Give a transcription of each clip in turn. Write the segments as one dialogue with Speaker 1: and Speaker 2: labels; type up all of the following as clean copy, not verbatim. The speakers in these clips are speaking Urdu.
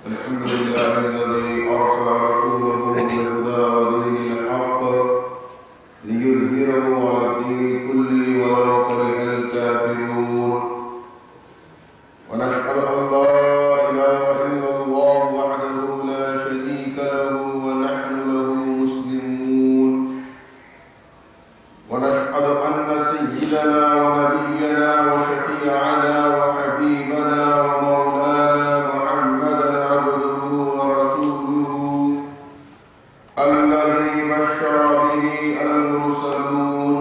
Speaker 1: الحمد لله الذي أرسل رسوله بالهدى ودين الحق ليظهره على الدين كله ولو كره الكافرون ونشهد أن لا إله إلا الله وحده لا شريك له ونحن له مسلمون ونشهد أن سيدنا ونبينا وشفيعنا وحبيبنا ومولانا محمدا عبده ورسوله الذي بشر به المرسلون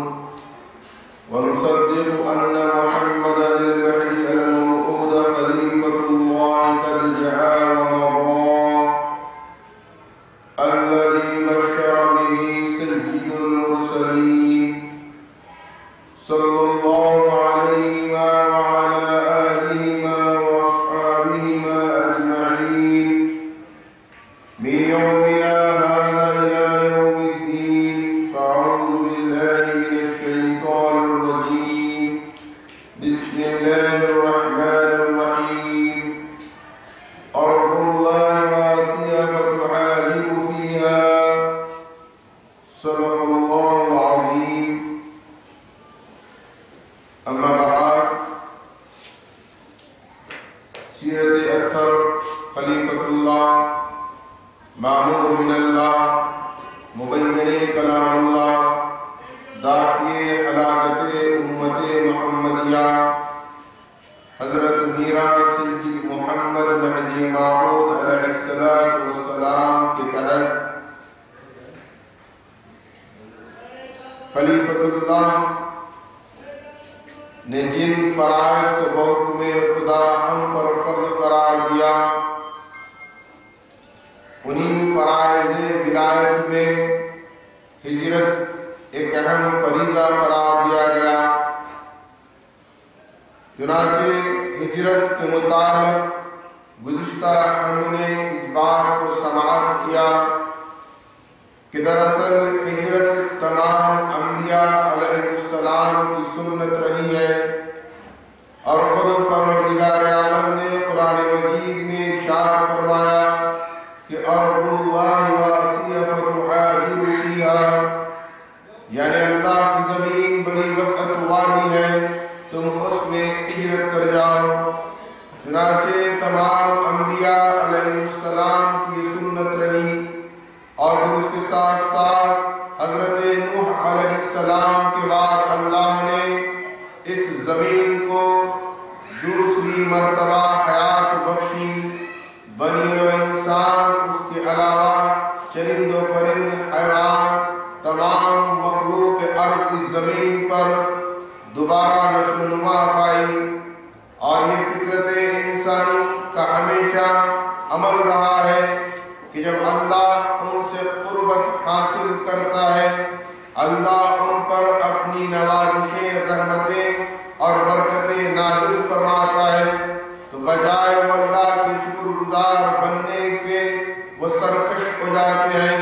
Speaker 1: ونصدق أن محمدا المهدي الموعود خليفة الله قد جاء ومضى الذي بشر به سيد المرسلين صلى الله عليه وعلى آله وأصحابه أجمعين من يومنا هذا إلى يوم الدين. فأعوذ بالله من الشيطان الرجيم. بسم الله الرحمن الرحيم. أرض الله واسعة فتهاجر فيها. صدق الله العظيم. اما بعد، سیرت اطہر خلیفۃ اللہ معمور من اللہ مبین کلام اللہ دافع حلاقت امت محمدیہ حضرت میرا سید محمد مہدی موعود علیہ السلام کے تحت خلیفۃ اللہ نے جن فرائض کو بحکم خدا ہم پر فرض قرار دیا، انہیں فرائض ولایت میں ہجرت ایک اہم فریضہ قرار دیا گیا۔ چنانچہ ہجرت کے متعلق گزشتہ ہم نے اس بات کو سماعت کیا کہ دراصل ہجرت تمام انبیاء علیہ السلام کی سنت رہی ہے، اور خود پروردگار عالم نے قرآن مجید میں ارشاد فرمایا کہ ارض اللہ واسعة فتہاجر فیہا، یعنی اللہ کی زمین بڑی وسعت والی ہے، تم اس میں ہجرت کر جاؤ۔ چنانچہ تمام انبیاء علیہ السلام کی یہ سنت رہی، اور پھر اس کے ساتھ ساتھ حضرت نوح علیہ السلام کے بعد اللہ نے اس زمین کو دوسری مرتبہ حیات بخشی۔ بنی و انسان، اس کے علاوہ چرند و پرند، حیوان، تمام مخلوق ارض کی زمین پر دوبارہ نشو و نما پائی، اور یہ فطرت انسانی کا ہمیشہ عمل رہا ہے کہ جب اللہ ان سے قربت حاصل کرتا ہے، اللہ ان پر اپنی نوازشیں، رحمتیں اور برکتیں نازل فرماتا ہے، تو بجائے وہ اللہ کے شکر گزار بننے کے وہ سرکش ہو جاتے ہیں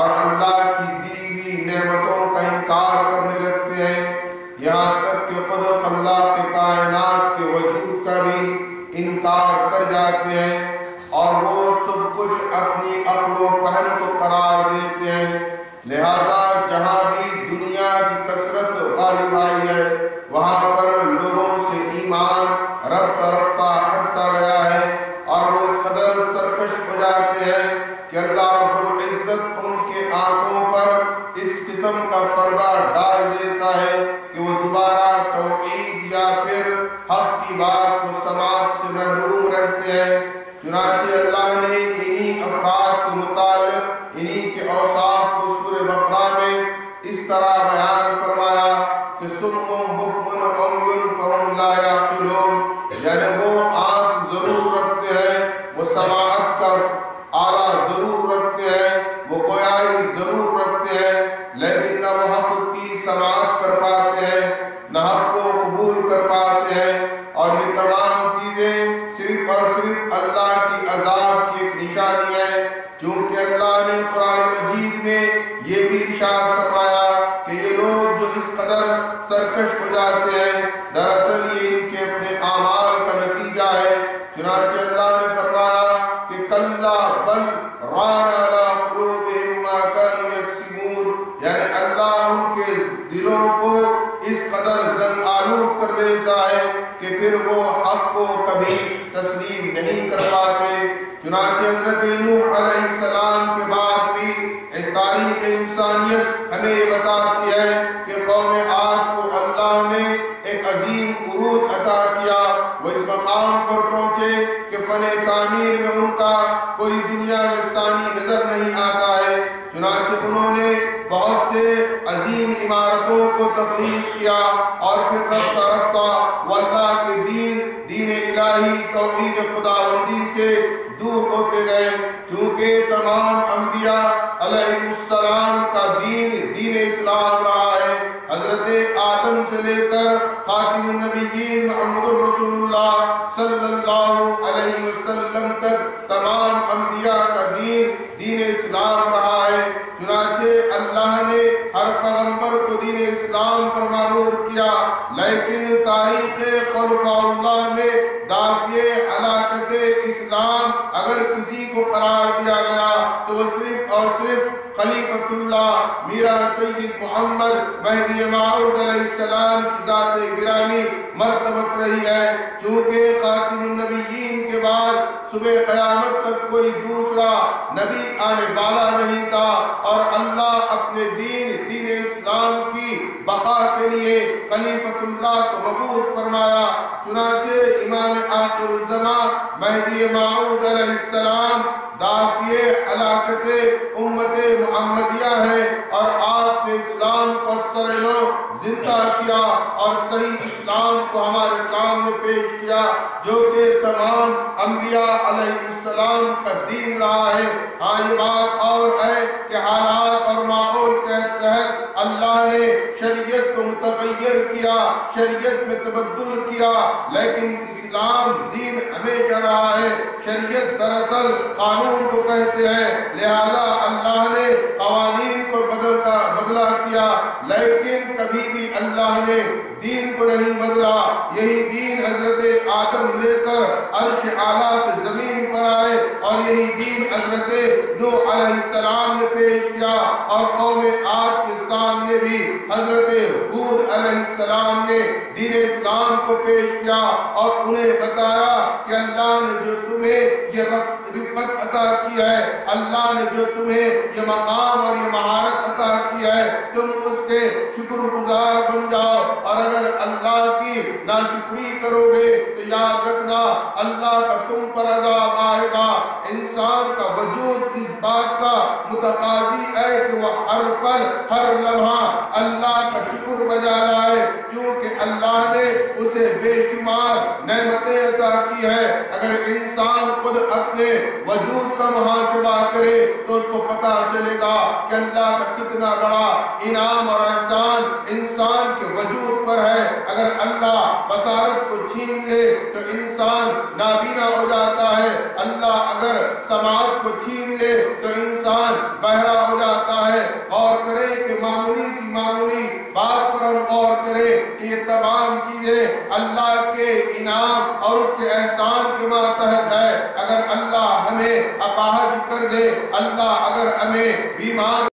Speaker 1: اور اللہ کی دی ہوئی نعمتوں کا انکار کرنے لگتے ہیں، یہاں تک کہ خود اللہ کے کائنات کے وجود کا بھی انکار کر جاتے ہیں، اور وہ سب کچھ اپنی عقل و فہم کو قرار دیتے ہیں۔ لہذا جہاں بھی دنیا کی کثرت غالب آئی ہے، وہاں پر لوگوں سے ایمان رفتہ رفتہ ہٹتا گیا ہے، اور وہ اس قدر سرکش ہو جاتے ہیں کہ اللہ رب العزت ان کے آنکھوں پر اس قسم کا پردہ ڈال دیتا ہے کہ وہ دوبارہ توحید یا پھر حق کی بات کو سماعت سے محروم رہتے ہیں۔ چنانچہ اللہ نے انہی افراد کے متعلق انہی کے اوصاف کو سورہ بقرہ میں اس طرح بیان فرمایا کہ سم بکم عمی فہم لا یعقلون، یعنی وہ آنکھ ضرور رکھتے ہیں، وہ سماعت کا آلہ ضرور رکھتے ہیں، وہ گویائی ضرور رکھتے ہیں، لیکن نہ وہ حق کی سماعت کر پاتے ہیں، نہ حق کو قبول کر پاتے ہیں، اور یہ تمام چیزیں صرف اور صرف اللہ کی عذاب کی ایک نشانی ہے، چونکہ اللہ نے قرآن مجید میں یہ بھی ارشاد فرمایا کہ یہ لوگ جو اس قدر سرکش ہو جاتے ہیں، دراصل یہ ان کے اپنے اعمال کا نتیجہ ہے۔ چنانچہ اللہ نے فرمایا کہ کل وہ حق کو کبھی تسلیم نہیں کر پاتے۔ چنانچہ حضرت نوح علیہ السلام کے بعد بھی تاریخ انسانیت ہمیں یہ بتاتی ہے کہ قوم عاد کو اللہ نے ایک عظیم عروج عطا کیا۔ وہ اس مقام پر پہنچے کہ فن تعمیر میں ان کا کوئی دنیا میں ثانی نظر نہیں آتا ہے۔ چنانچہ انہوں نے بہت سے عظیم عمارتوں کو تخلیق کیا اور پھر رفتہ رفتہ وہ اللہ کے دین الہی توحید خداوندی سے دور ہوتے گئے۔ چونکہ تمام انبیاء علیہ السلام کا دین اسلام رہا ہے۔ حضرت آدم سے لے کر خاتم النبیین محمد رسول اللہ صلی اللہ علیہ وسلم تک تمام انبیاء کا دین اسلام رہا ہے۔ چنانچہ اللہ نے ہر پیغمبر کو دین اسلام پر مامور کیا، لیکن تاریخ خلفاء اللہ میں دافع علاقت اسلام اگر کسی کو قرار دیا گیا تو وہ صرف اور صرف خلیفۃ اللہ میرا سید محمد مہدی موعود علیہ السلام کی ذات گرامی مرتبت رہی ہے۔ چونکہ خاتم النبیین کے بعد صبح قیامت تک کوئی دوسرا نبی آنے والا نہیں تھا، اور اللہ اپنے دین اسلام کی بقا کے لیے خلیفۃ اللہ کو مبعوث فرمایا۔ چنانچہ امام آخر الزمان مہدی موعود علیہ السلام دافع علاقت امت محمدیہ ہے، اور آپ نے اسلام کو اثر نو زندہ کیا اور صحیح اسلام کو ہمارے سامنے پیش کیا، جو کہ تمام انبیاء علیہ السلام کا دین رہا ہے۔ ہاں یہ بات اور ہے کہ حالات اور ماحول کے تحت اللہ نے شریعت کو متغیر کیا، شریعت میں تبدل کیا، لیکن اسلام دین ہمیشہ رہا ہے۔ شریعت دراصل قانون کو کہتے ہیں، لہذا اللہ نے قوانین کو بدلا کیا، لیکن کبھی بھی اللہ نے دین کو نہیں بدلا۔ یہی دین حضرت آدم لے کر عرش اعلیٰ سے زمین پر آئے، اور یہی دین حضرت نوح علیہ السلام نے پیش کیا، اور قوم عاد کے سامنے بھی حضرت ہود علیہ السلام نے دین اسلام کو پیش کیا، اور انہیں بتایا کہ اللہ نے جو تمہیں یہ رفعت عطا کی ہے، اللہ نے جو تمہیں یہ مقام اور یہ مہارت عطا کی ہے، تم اس کے شکر گزار بن جاؤ، اور اگر اللہ کی ناشکری کرو گے تو یاد رکھنا اللہ کا تم پر عذاب آئے گا۔ انسان کا وجود اس بات کا متقاضی ہے کہ وہ ہر پل ہر لمحہ اللہ کا شکر بجا لائے، کیونکہ اللہ نے اسے بے شمار نعمتیں عطا کی ہے۔ اگر انسان خود اپنے وجود کا محاسبہ کرے تو اس کو پتہ چلے گا کہ اللہ کا کتنا بڑا انعام اور احسان انسان کے وجود پر ہے۔ اگر اللہ بصارت کو چھین لے تو انسان نابینا ہو جاتا ہے، اللہ اگر سماعت کو چھین لے تو انسان بہرا ہو جاتا ہے۔ غور کرے کہ معمولی بات پر ہم غور کریں کہ یہ تمام چیزیں اللہ کے انعام اور اس کے احسان کے ماتحت ہے۔ اگر اللہ ہمیں اپاہج کر دے، اللہ اگر ہمیں بیمار